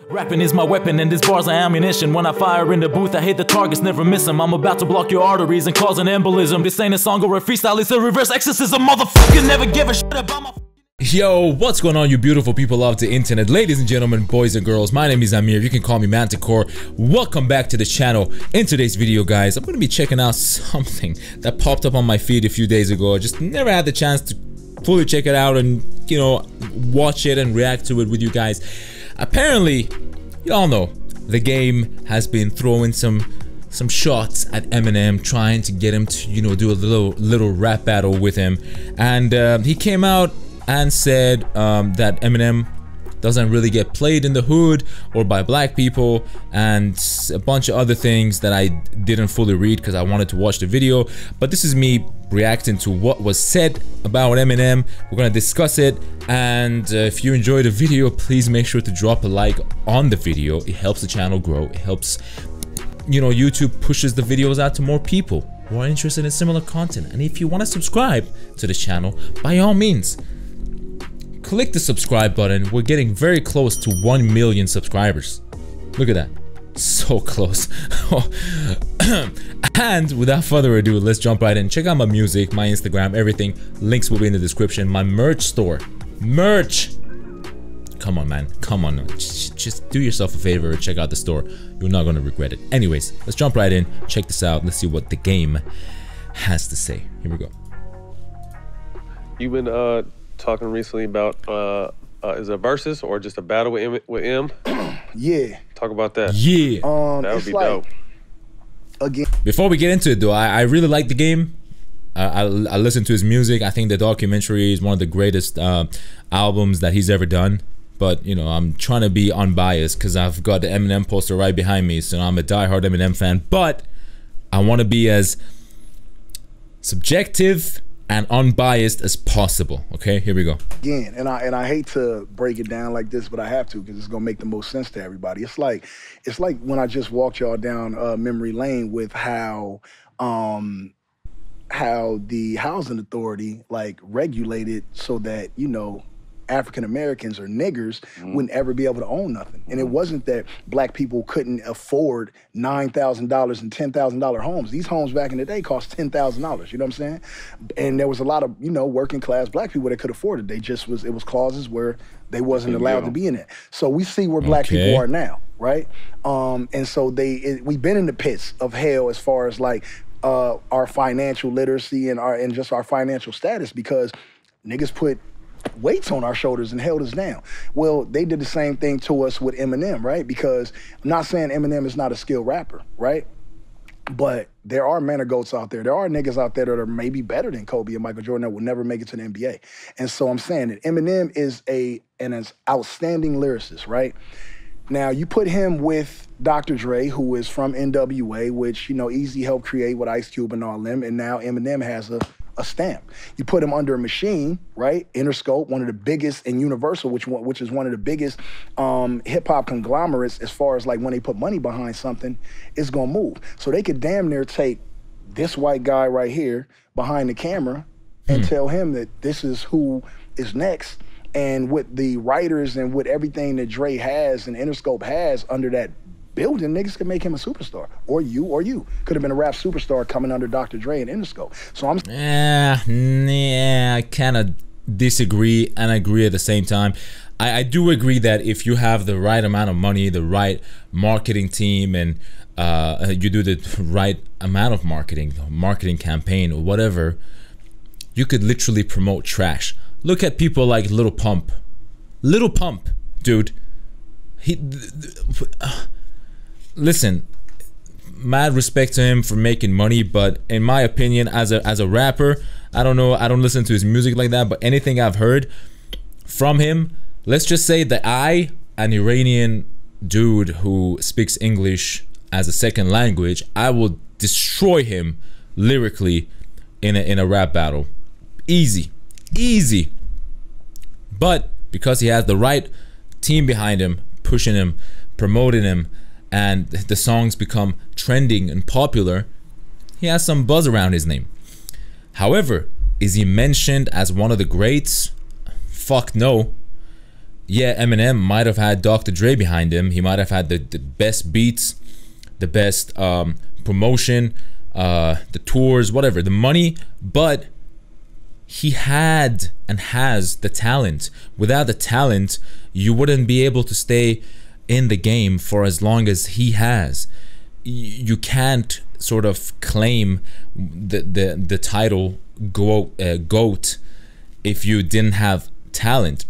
Rapping is my weapon and this bar's are ammunition. When I fire in the booth, I hit the targets, never miss them. I'm about to block your arteries and cause an embolism. This ain't a song or a freestyle, it's a reverse exorcism. Motherfucker, never give a shit about my... Yo, what's going on, you beautiful people of the internet? Ladies and gentlemen, boys and girls, my name is Amir. You can call me MantiKore. Welcome back to the channel. In today's video, guys, I'm going to be checking out something that popped up on my feed a few days ago. I just never had the chance to fully check it out and, you know, watch it and react to it with you guys. Apparently, y'all know, the game has been throwing some shots at Eminem, trying to get him to, you know, do a little rap battle with him. And he came out and said that Eminem doesn't really get played in the hood or by black people, and a bunch of other things that I didn't fully read because I wanted to watch the video. But this is me reacting to what was said about Eminem. We're gonna discuss it, and if you enjoyed the video, please make sure to drop a like on the video. It helps the channel grow. It helps, you know, YouTube pushes the videos out to more people who are interested in similar content. And if you want to subscribe to the channel, by all means, click the subscribe button. We're getting very close to 1 million subscribers. Look at that. So close. And without further ado, let's jump right in. Check out my music, my Instagram, everything. Links will be in the description. My merch store. Merch! Come on, man. Come on. Just do yourself a favor and check out the store. You're not going to regret it. Anyways, let's jump right in. Check this out. Let's see what the game has to say. Here we go. You've been talking recently about is it a versus or just a battle with M? Yeah. Talk about that. Yeah. That would be dope. Again. Before we get into it though, I really like the game. I listen to his music. I think the documentary is one of the greatest albums that he's ever done. But, you know, I'm trying to be unbiased because I've got the Eminem poster right behind me, so I'm a diehard Eminem fan. But I want to be as subjective and unbiased as possible. Okay, here we go. Again, and I hate to break it down like this, but I have to because it's gonna make the most sense to everybody. It's like when I just walked y'all down memory lane with how the housing authority like regulated so that, you know, African Americans or niggers wouldn't ever be able to own nothing. And it wasn't that black people couldn't afford $9,000 and $10,000 homes. These homes back in the day cost $10,000, you know what I'm saying? And there was a lot of, you know, working class black people that could afford it. They just it was clauses where they wasn't allowed to be in it. So we see where black people are now, right? And so we've been in the pits of hell as far as like our financial literacy and just our financial status, because niggas put weights on our shoulders and held us down. Well, they did the same thing to us with Eminem, right? Because I'm not saying Eminem is not a skilled rapper, right? But there are men or goats out there. There are niggas out there that are maybe better than Kobe and Michael Jordan that will never make it to the NBA. And so I'm saying that Eminem is an outstanding lyricist, right? Now, you put him with Dr. Dre, who is from NWA, which, you know, Easy helped create with Ice Cube and all them, and now Eminem has a stamp. You put him under a machine, right? Interscope, one of the biggest, and Universal, which is one of the biggest hip-hop conglomerates as far as like when they put money behind something, it's gonna move. So they could damn near take this white guy right here behind the camera and tell him that this is who is next. And with the writers and with everything that Dre has and Interscope has under that building, niggas could make him a superstar. Or you could have been a rap superstar coming under Dr. Dre and Interscope. So I'm I kind of disagree and agree at the same time. I do agree that if you have the right amount of money, the right marketing team, and you do the right amount of marketing campaign or whatever, you could literally promote trash. Look at people like Lil Pump. Lil Pump, dude. Listen, mad respect to him for making money, but in my opinion, as a rapper, I don't know, I don't listen to his music like that, but anything I've heard from him, let's just say that an Iranian dude who speaks English as a second language, I will destroy him lyrically in a rap battle. Easy. Easy. But because he has the right team behind him, pushing him, promoting him, and the songs become trending and popular, he has some buzz around his name. However, is he mentioned as one of the greats? Fuck no. yeah, Eminem might have had Dr. Dre behind him. He might have had the best beats, the best promotion, the tours, whatever, the money, but he had and has the talent. Without the talent, you wouldn't be able to stay in the game for as long as he has. You can't sort of claim the title GOAT if you didn't have talent.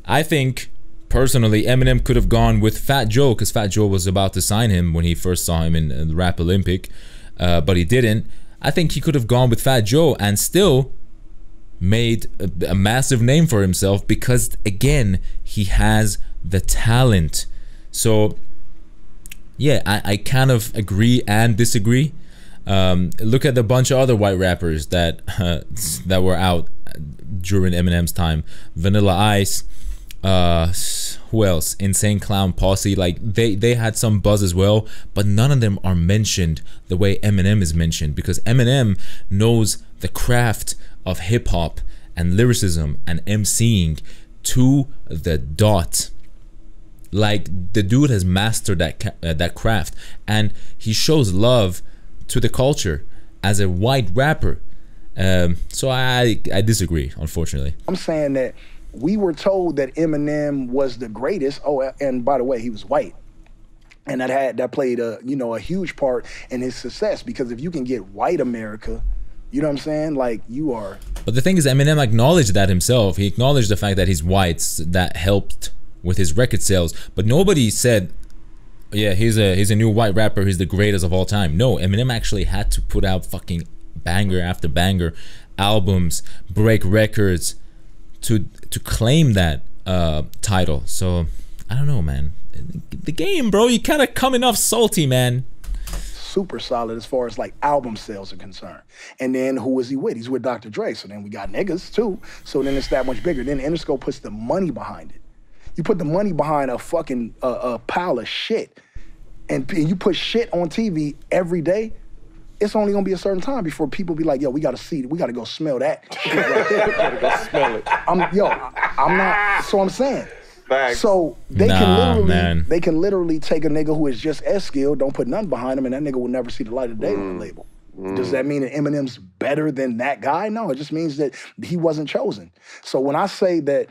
I think personally Eminem could have gone with Fat Joe, because Fat Joe was about to sign him when he first saw him in the Rap Olympic, but he didn't. I think he could have gone with Fat Joe and still made a massive name for himself, because again, he has the talent. So yeah, I kind of agree and disagree. Look at the bunch of other white rappers that that were out during Eminem's time. Vanilla Ice, who else? Insane Clown Posse. Like they had some buzz as well, but none of them are mentioned the way Eminem is mentioned, because Eminem knows the craft of hip hop and lyricism and MCing to the dot. Like the dude has mastered that craft, and he shows love to the culture as a white rapper. So I disagree, unfortunately. I'm saying that we were told that Eminem was the greatest. Oh, and by the way, he was white, and that played a a huge part in his success, because if you can get white America, you know what I'm saying, like you are. But the thing is, Eminem acknowledged that himself. He acknowledged the fact that he's white, that helped with his record sales, but nobody said, yeah, he's a new white rapper, he's the greatest of all time. No, Eminem actually had to put out fucking banger after banger albums, break records to claim that title. So I don't know, man. The game, bro, you kind of coming off salty, man. Super solid as far as like album sales are concerned. And then who is he with? He's with Dr. Dre. So then we got niggas too. So then it's that much bigger. Then Interscope puts the money behind it. You put the money behind a fucking pile of shit, and you put shit on TV every day, it's only gonna be a certain time before people be like, yo, we gotta see it, we gotta go smell that. Gotta go smell it. I'm not, so I'm saying. Facts. So they can literally take a nigga who is just as skilled, don't put nothing behind him, and that nigga will never see the light of day on the label. Does that mean that Eminem's better than that guy? No, it just means that he wasn't chosen. So when I say that,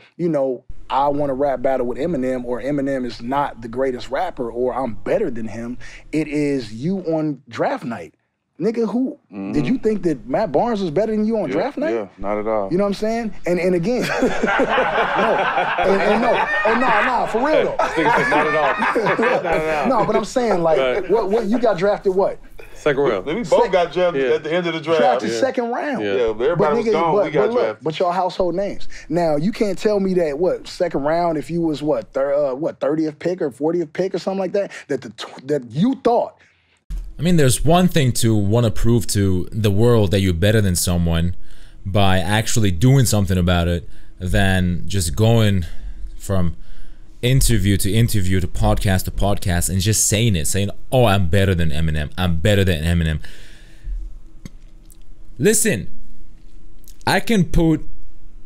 I want to rap battle with Eminem, or Eminem is not the greatest rapper, or I'm better than him, it is you on draft night. Nigga, who did you think that Matt Barnes was better than you on draft night? Yeah, not at all. You know what I'm saying? And again, no, for real though. Not at all. No, but I'm saying, like, what you got drafted what? Second round. We both got drafted at the end of the draft. Drafted second round. Yeah, everybody was gone. We got drafted. But y'all household names. Now you can't tell me that second round, if you was 30th pick or 40th pick or something like that, that you thought. I mean, there's one thing to want to prove to the world that you're better than someone by actually doing something about it, than just going from interview to interview to podcast and just saying, oh, I'm better than Eminem, I'm better than Eminem. Listen, I can put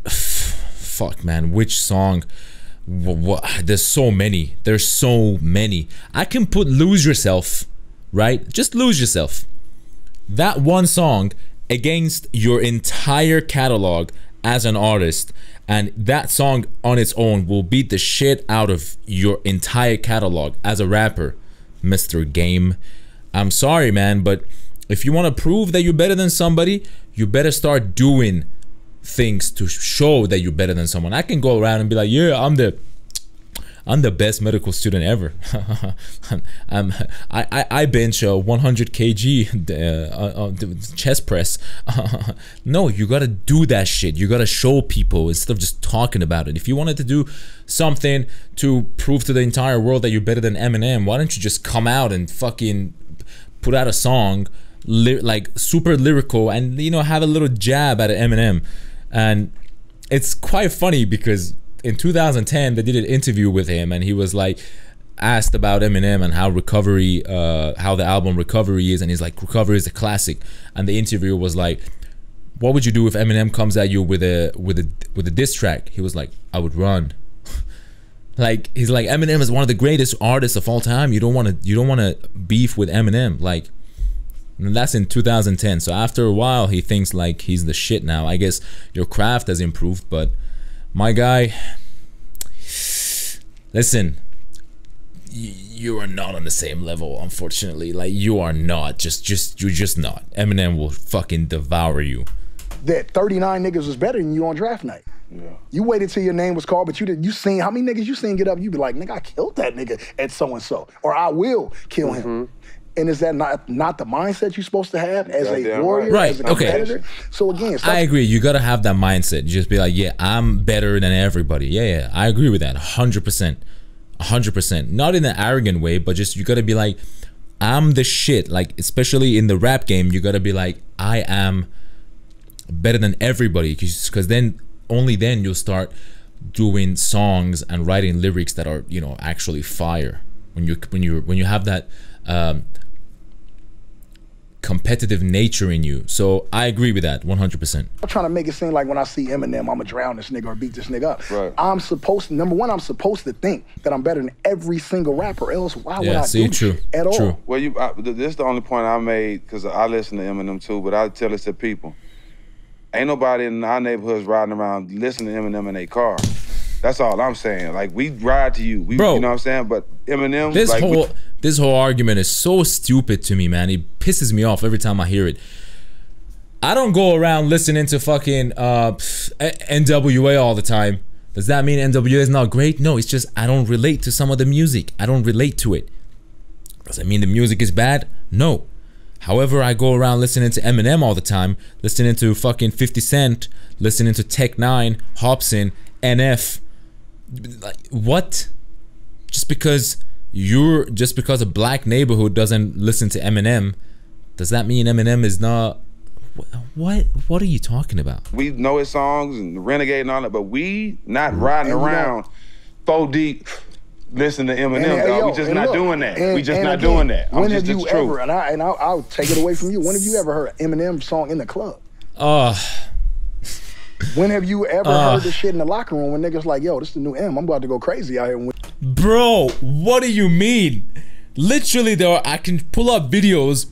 fuck, man, which song? There's so many. I can put Lose Yourself, right? Just Lose Yourself, that one song, against your entire catalog as an artist, and that song on its own will beat the shit out of your entire catalog as a rapper, Mr. Game. I'm sorry, man, but if you want to prove that you're better than somebody, you better start doing things to show that you're better than someone. I can go around and be like, yeah, I'm the best medical student ever. I bench 100 kg chest press. No, you gotta do that shit. You gotta show people instead of just talking about it. If you wanted to do something to prove to the entire world that you're better than Eminem, why don't you just come out and fucking put out a song like super lyrical and have a little jab at Eminem? And it's quite funny because in 2010, they did an interview with him, and he was like asked about Eminem and how the album Recovery is, and he's like, Recovery is a classic. And the interviewer was like, what would you do if Eminem comes at you with a diss track? He was like, I would run. Like he's like, Eminem is one of the greatest artists of all time. You don't want to beef with Eminem. Like, and that's in 2010. So after a while, he thinks like he's the shit now. I guess your craft has improved, but my guy, listen, you are not on the same level, unfortunately. Like, you are not. You're just not. Eminem will fucking devour you. That 39 niggas was better than you on draft night. Yeah. You waited till your name was called, but you seen how many niggas you seen get up? You be like, nigga, I killed that nigga at so and so, or I will kill him. And is that not the mindset you're supposed to have as a warrior, right? As a competitor? So again, I agree. You gotta have that mindset. You just be like, yeah, I'm better than everybody. Yeah, I agree with that. 100%, 100%. Not in an arrogant way, but just you gotta be like, I'm the shit. Like, especially in the rap game, you gotta be like, I am better than everybody, because then only then you'll start doing songs and writing lyrics that are, you know, actually fire. When you have that competitive nature in you. So I agree with that 100%. I'm trying to make it seem like when I see Eminem, I'm gonna drown this nigga or beat this nigga up. Right. I'm supposed to, number one, I'm supposed to think that I'm better than every single rapper. Else, why would I do true. At all? True. Well, this is the only point I made, because I listen to Eminem too, but I tell it to people. Ain't nobody in our neighborhoods riding around listening to Eminem in their car. That's all I'm saying. Like, we ride to you. Bro, you know what I'm saying? But Eminem, this whole argument is so stupid to me, man. It pisses me off every time I hear it. I don't go around listening to fucking NWA all the time. Does that mean NWA is not great? No, it's just I don't relate to some of the music. I don't relate to it. Does that mean the music is bad? No. However, I go around listening to Eminem all the time, listening to fucking 50 Cent, listening to Tech 9, Hobson, NF. Like, what? Just because a black neighborhood doesn't listen to Eminem, does that mean Eminem is not? What are you talking about? We know his songs and Renegade and all that, but we not riding around 4 deep listening to Eminem, dog. We just not doing that. We just not doing that. When have you ever, and I'll take it away from you, when have you ever heard an Eminem song in the club? When have you ever heard this shit in the locker room when niggas like, yo, this is the new M, I'm about to go crazy out here. Bro, what do you mean? Literally, I can pull up videos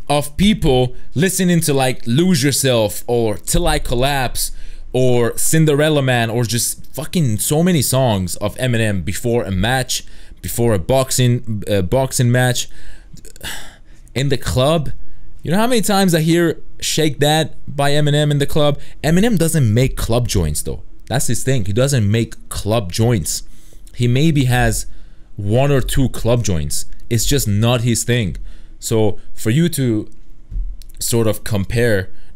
of people listening to like Lose Yourself or Till I Collapse or Cinderella Man, or just fucking so many songs of Eminem before a match, before a boxing match, in the club. You know how many times I hear Shake That by Eminem in the club? Eminem doesn't make club joints though. That's his thing. He doesn't make club joints. He maybe has 1 or 2 club joints. It's just not his thing. So for you to sort of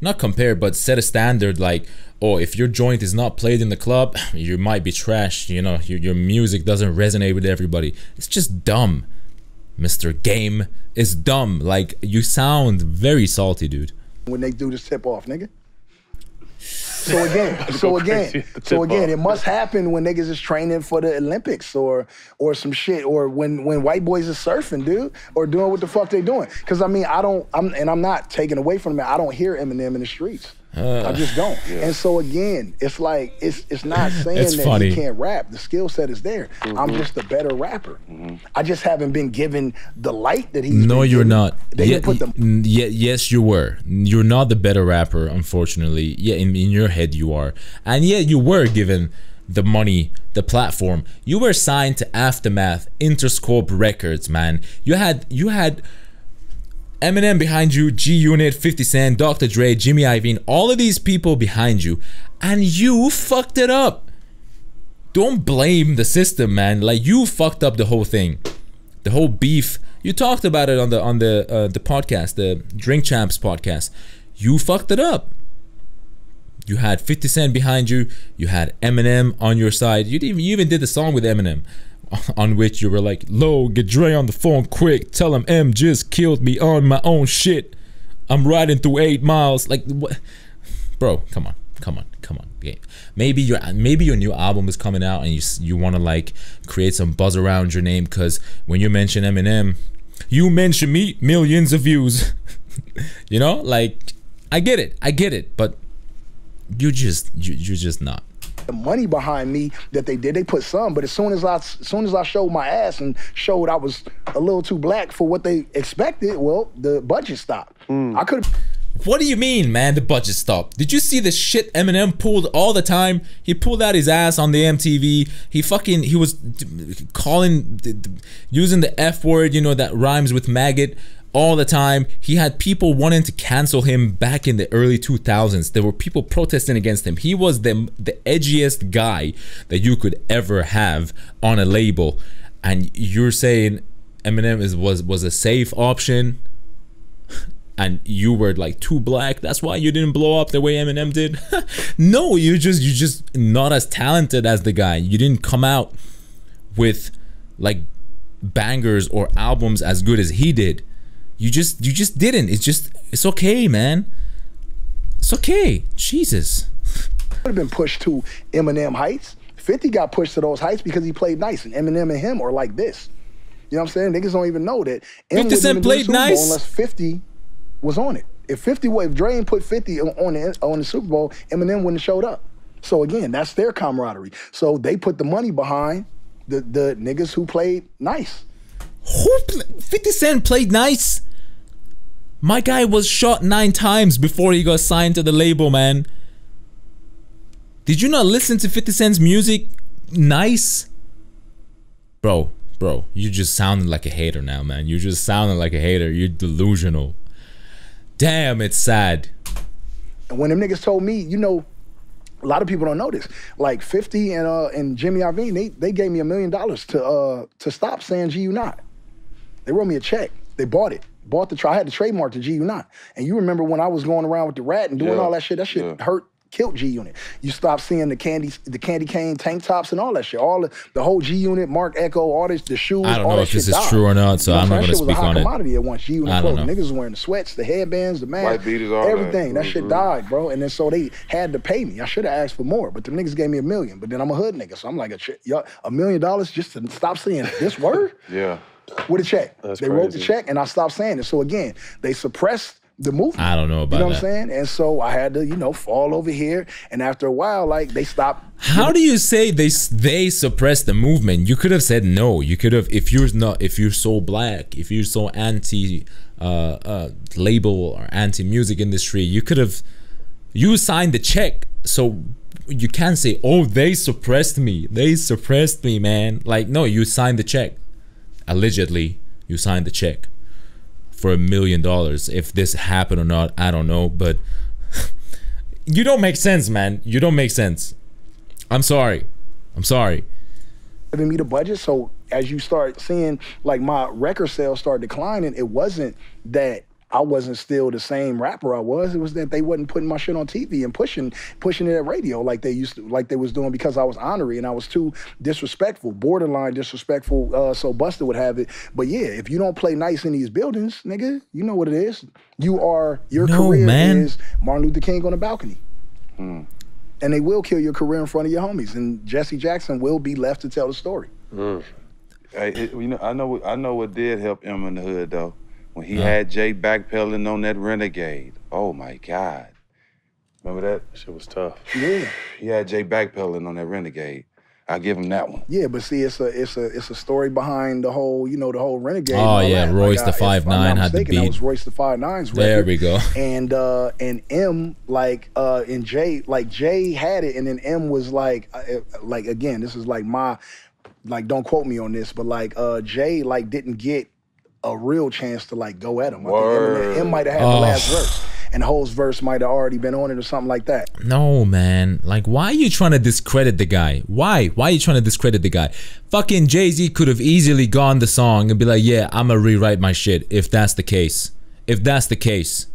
not compare, but set a standard like, oh, if your joint is not played in the club, you might be trash. You know, your music doesn't resonate with everybody. It's just dumb. Mr. Game is dumb. Like, you sound very salty, dude. When they do this tip off, nigga. So again, it must happen when niggas is training for the Olympics or some shit, or when white boys are surfing, dude, or doing what the fuck they doing. Cause I mean, I'm not taking away from them. I don't hear Eminem in the streets. I just don't. Yeah. And so again, it's like, it's not saying that he can't rap. The skill set is there. I'm just a better rapper. I just haven't been given the light that he's No, you're not. Yeah, yes, you were. You're not the better rapper, unfortunately. Yeah, in your head you are. And yet you were given the money, the platform. You were signed to Aftermath, Interscope Records, man. You had Eminem behind you, G-Unit, 50 Cent, Dr. Dre, Jimmy Iovine, all of these people behind you, and you fucked it up. Don't blame the system, man. Like, you fucked up the whole thing, the whole beef. You talked about it on the podcast, the Drink Champs podcast. You fucked it up. You had 50 Cent behind you. You had Eminem on your side. You even did the song with Eminem, on which you were like, "Lo, get Dre on the phone quick. Tell him M just killed me on my own shit. I'm riding through 8 miles." Like, what? Bro, come on. Yeah. Maybe your new album is coming out and you want to like create some buzz around your name, because when you mention Eminem, you mention me, millions of views. You know, like, I get it, but you're just not. the money behind me that they did. They put some, but as soon as I showed my ass and showed I was a little too black for what they expected, well, the budget stopped. I could have. What do you mean, man? The budget stopped. Did you see the shit Eminem pulled all the time? He pulled out his ass on the MTV. He was calling, using the F word, you know, that rhymes with maggot all the time. He had people wanting to cancel him back in the early 2000s. There were people protesting against him. He was the edgiest guy that you could ever have on a label. And you're saying Eminem was a safe option? And you were like too black, that's why you didn't blow up the way Eminem did? No, you're just not as talented as the guy. You didn't come out with like bangers or albums as good as he did. You just didn't. It's okay, man. It's okay. Jesus. Would have been pushed to Eminem heights. 50 got pushed to those heights because he played nice, and Eminem and him are like this. You know what I'm saying? Niggas don't even know that. 50 Cent played nice unless 50 was on it. If Dre ain't put 50 on the Super Bowl, Eminem wouldn't have showed up. So again, that's their camaraderie. So they put the money behind the niggas who played nice. 50 Cent played nice? My guy was shot 9 times before he got signed to the label, man. Did you not listen to 50 Cent's music? Nice? Bro, you just sounding like a hater now, man. You just sounding like a hater. You're delusional. Damn, it's sad. And when them niggas told me, you know, a lot of people don't know this. Like 50 and Jimmy Iovine, they gave me $1 million to stop saying G.U. Not. They wrote me a check. They bought it. I had to trademark the G.U. Not. And you remember when I was going around with the rat and doing all that shit hurt, killed G-Unit. You stopped seeing the candy cane tank tops and all that shit. All the whole G-Unit, Mark Echo, all this, the shoes, I don't all know that if shit this is died. true or not, so I'm not going to speak on it. That shit was a hot commodity at once. G-Unit clothing. Niggas was wearing the sweats, the headbands, the masks, white beaters, all everything. That shit died, bro. And then so they had to pay me. I should have asked for more, but the niggas gave me $1 million. But then I'm a hood nigga, so I'm like, $1 million just to stop saying this word? Yeah. With a check. That's they crazy. wrote the check and I stopped saying it. So again, they suppressed the movement. I don't know about that. You know what I'm saying? And so I had to, you know, fall over here. And after a while, like, they stopped. How do you say they suppressed the movement? You could have said no. You could have, if you're so black, if you're so anti label or anti music industry, you signed the check. So you can't say, oh, they suppressed me. They suppressed me, man. Like, no, you signed the check. Allegedly, you signed the check for $1 million. If this happened or not, I don't know, but you don't make sense, man. You don't make sense. I'm sorry. Giving me the budget, so as you start seeing like my record sales start declining, it wasn't that I wasn't still the same rapper I was. It was that they wasn't putting my shit on TV and pushing it at radio like they was doing, because I was honorary and I was too disrespectful, borderline disrespectful, so Busta would have it. But yeah, if you don't play nice in these buildings, nigga, you know what it is. Your career is Martin Luther King on a balcony. And they will kill your career in front of your homies, and Jesse Jackson will be left to tell the story. Hey, you know, I know what did help him in the hood though. When he had Jay backpedaling on that Renegade. Oh my God. Remember that? Shit was tough. Yeah. He had Jay backpedaling on that Renegade. I give him that one. Yeah, but see, it's a story behind the whole, you know, the whole Renegade. Oh yeah, Royce the 5'9" had the beat. That was Royce the 5'9's record. There we go. And M, like, and Jay, like Jay had it, and then M was like again, this is like my, like, don't quote me on this, but like Jay like didn't get a real chance to like go at him. I think M might have had the last verse, and Ho's verse might have already been on it or something like that. No, man. Like, why are you trying to discredit the guy? Why are you trying to discredit the guy? Fucking Jay-Z could have easily gone the song and be like, yeah, I'ma rewrite my shit if that's the case. If that's the case.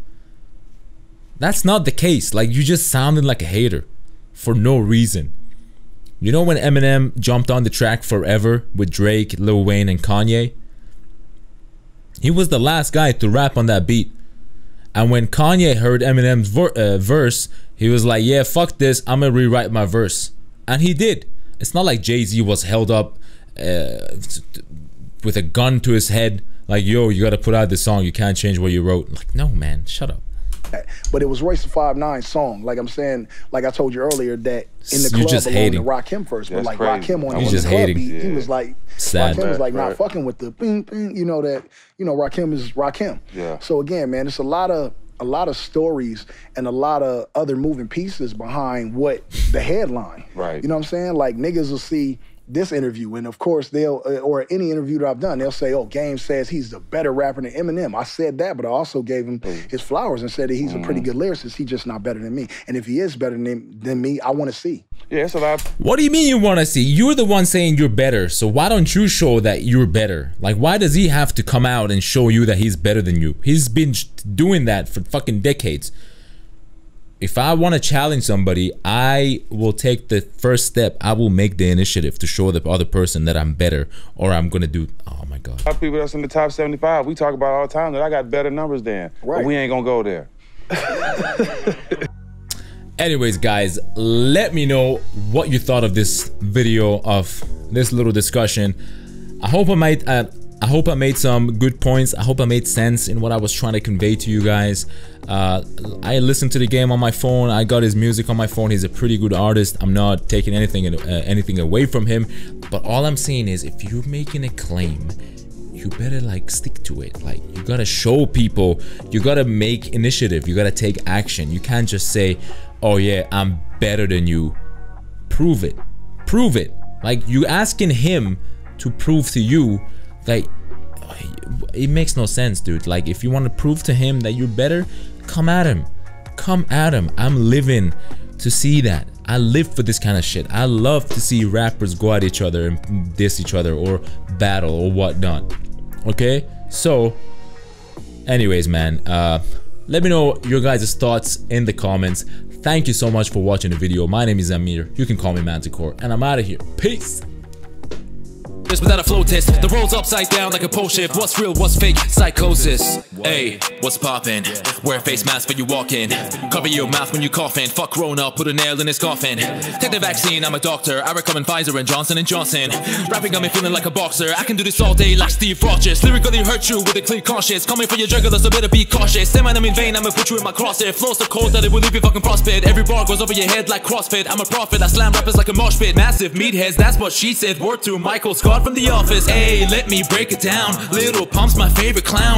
That's not the case. Like, you just sounded like a hater for no reason. You know when Eminem jumped on the track Forever with Drake, Lil Wayne, and Kanye? He was the last guy to rap on that beat. And when Kanye heard Eminem's verse, he was like, yeah, fuck this, I'm gonna rewrite my verse. And he did. It's not like Jay-Z was held up with a gun to his head, like, yo, you gotta put out this song, you can't change what you wrote. Like, no, man, shut up. But it was Royce the 5'9" song. Like I'm saying, like I told you earlier, that in the club alone to Rakim first. But like Rakim on the club beat, he was like, Rakim was like not fucking with the bing, bing, you know that, you know, Rakim is Rakim. Yeah. So again, man, it's a lot of stories and a lot of other moving pieces behind what the headline. Right. You know what I'm saying? Like niggas will see this interview, and of course they'll, or any interview that I've done, they'll say, oh, Game says he's the better rapper than Eminem. I said that, but I also gave him his flowers and said that he's a pretty good lyricist. He's just not better than me. And if he is better than me, I want to see. Yeah, it's a lot. What do you mean you want to see? You're the one saying you're better, so why don't you show that you're better? Like, why does he have to come out and show you that he's better than you? He's been doing that for fucking decades. If I want to challenge somebody, I will take the first step. I will make the initiative to show the other person that I'm better, or I'm gonna do. Oh my god! A lot of people that's in the top 75, we talk about all the time that I got better numbers than. Right. But we ain't gonna go there. Anyways, guys, let me know what you thought of this video, of this little discussion. I hope I made some good points. I hope I made sense in what I was trying to convey to you guys. I listened to the Game on my phone. I got his music on my phone. He's a pretty good artist. I'm not taking anything away from him. But all I'm saying is, if you're making a claim, you better like stick to it. Like, you gotta show people. You gotta make initiative. You gotta take action. You can't just say, oh yeah, I'm better than you. Prove it. Prove it. Like, you asking him to prove to you. Like, it makes no sense, dude. Like, if you want to prove to him that you're better, come at him. Come at him. I'm living to see that. I live for this kind of shit. I love to see rappers go at each other and diss each other or battle or whatnot. Okay? So, anyways, man, let me know your guys' thoughts in the comments. Thank you so much for watching the video. My name is Amir. You can call me MantiKore, and I'm out of here. Peace. This without a flow test, the world's upside down like a pole shift. What's real, what's fake? Psychosis. Hey, what's poppin'? Wear a face mask when you walk in. Cover your mouth when you coughing. Fuck Rona, put a nail in his coffin. Take the vaccine, I'm a doctor. I recommend Pfizer and Johnson & Johnson. Rapping got me feeling like a boxer. I can do this all day like Steve Rogers. Lyrically hurt you with a clear conscience. Coming for your jugular, so better be cautious. Say my name in vain, I'ma put you in my crosshair. Flows so cold that it will leave you fucking frostbite. Every bar goes over your head like CrossFit. I'm a prophet, I slam rappers like a mosh pit. Massive meatheads, that's what she said. Word to Michael Scott from The Office. Hey, let me break it down. Little Pump's my favorite clown.